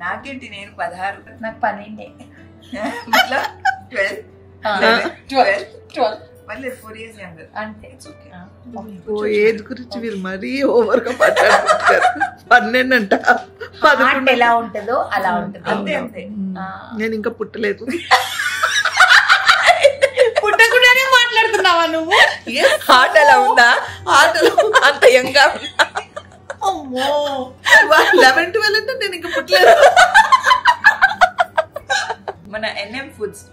నాకేంటి నేను 16 నాకు 12 మళ్ళీ 4 years younger అంతే. ఏజ్ గురించి మీరు మరీ ఓవర్ గా మాట్లాడుకుంటారు. 12 అంట, 11 ఎలా ఉంటుందో అలా ఉంటుంది. అంతే అంతే. నేను ఇంకా పుట్టలేదు. పుట్టకుండానే మాట్లాడుతున్నావా నువ్వు? హార్ట్ అలా ఉందా? హార్ట్ అంత యంగా ఉందా? అమ్మో 11-12 అంటే నేను ఇంకా పుట్టలేదు. మన NM ఫుడ్స్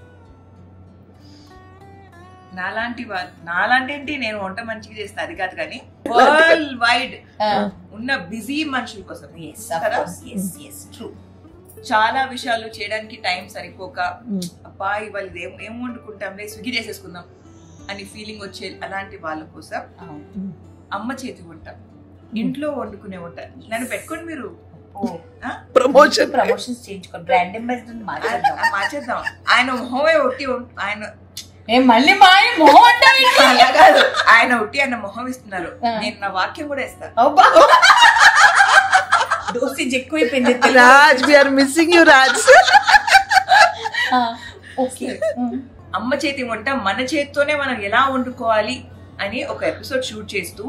నాలాంటి నేను వంట మంచిగా చేస్తా అది కాదు కానీ వరల్డ్ వైడ్ ఉన్న బిజీ మనుషుల కోసం చాలా విషయాలు చేయడానికి టైం సరిపోక అబ్బా ఇవాళ ఏం వండుకుంటాంలే స్విగ్గీ చేసేసుకుందాం అని ఫీలింగ్ వచ్చే అలాంటి వాళ్ళ కోసం అమ్మ చేతి వంట, ఇంట్లో వండుకునే వంట నన్ను పెట్టుకొని మీరు ప్రమోషన్స్ చేయించుకోండి. బ్రాండ్ అంబాసిడర్ మార్చేద్దాం. ఆయన మొహమే ఒట్టి ఆయన మళ్ళీ మొహం అలా కాదు, ఆయన ఒట్టి ఆయన మొహం ఇస్తున్నారు. నేను నా వాక్యం కూడా ఇస్తాను. డోసేజ్ ఎక్కువైపోయింది. Raj we are missing you Raj. అమ్మ చేతి వంట మన చేతితోనే మనం ఎలా వండుకోవాలి అని ఒక ఎపిసోడ్ షూట్ చేస్తూ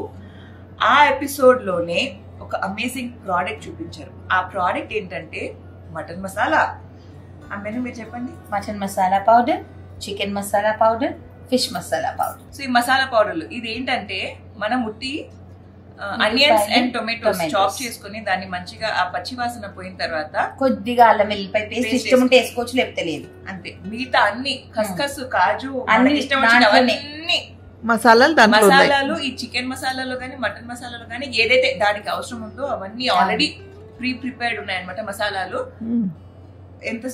ఆ ఎపిసోడ్ లోనే ఒక అమేజింగ్ ప్రోడక్ట్ చూపించారు. ఆ ప్రోడక్ట్ ఏంటంటే మటన్ మసాలా. ఆ మెనూ మీరు చెప్పండి. Mutton masala powder, chicken masala powder, fish masala powder. So ఈ మసాలా పౌడర్లు ఇది ఏంటంటే మనం ఉట్టి ఆనియన్స్ అండ్ టొమాటోస్ చాప్ చేసుకుని దాన్ని మంచిగా ఆ పచ్చి వాసన పోయిన తర్వాత కొద్దిగా అల్లం వెల్లిపాయ పేస్ట్ ఇష్టం ఉంటే వేసుకోవచ్చు, లేకపోతే లేదు. అంతే. మిగతా అన్ని ఖస్ఖస్, కాజు, ఇష్టం వచ్చినవన్నీ మసాలాలు ఈ చికెన్ మసాలాలో గానీ మటన్ మసాలాలో గానీ ఏదైతే దానికి అవసరం ఉందో అవన్నీ ఆల్రెడీ ప్రిపేర్డ్ ఉన్నాయన్నమాట మసాలాలు. ఎంత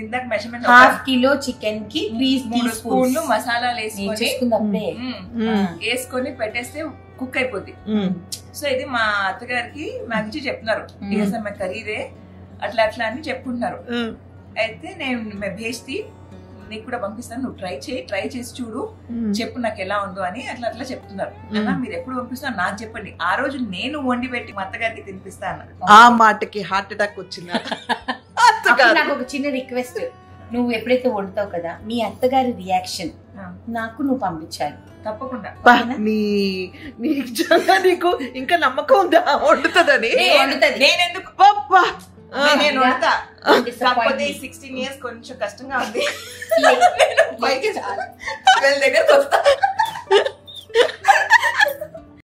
ఇందాక మెజర్మెంట్ 1/2 కిలో చికెన్ కి 3 స్పూన్లు మసాలాలు వేసుకొని పెట్టేస్తే కుక్ అయిపోద్ది. సో ఇది మా అత్తగారికి మంచి చెప్తున్నారు, ఖరీదే అట్లా అట్లా అని చెప్పుకుంటున్నారు. అయితే నేను భేజ్తి నీకు కూడా పంపిస్తాను, నువ్వు ట్రై చేసి చూడు, చెప్పు నాకు ఎలా ఉందో అని అట్లా అట్లా చెప్తున్నారు. మీరు ఎప్పుడు పంపిస్తున్నారు నాకు చెప్పండి, ఆ రోజు నేను వండి పెట్టి మా అత్తగారికి తినిపిస్తా అన్నారు. ఆ మాటకి హార్ట్ అటాక్ వచ్చింది. నాకు ఒక చిన్న రిక్వెస్ట్, నువ్వు ఎప్పుడైతే వండుతావు కదా మీ అత్తగారి రియాక్షన్ నాకు నువ్వు పంపించాలి తప్పకుండా. నీకు ఇంకా నమ్మకం ఉందా వండుతుందని? నేను ఎందుకు నేను వండుతా, కాకపోతే 16 years కొంచెం కష్టంగా ఉంది. దగ్గరకు వస్తా.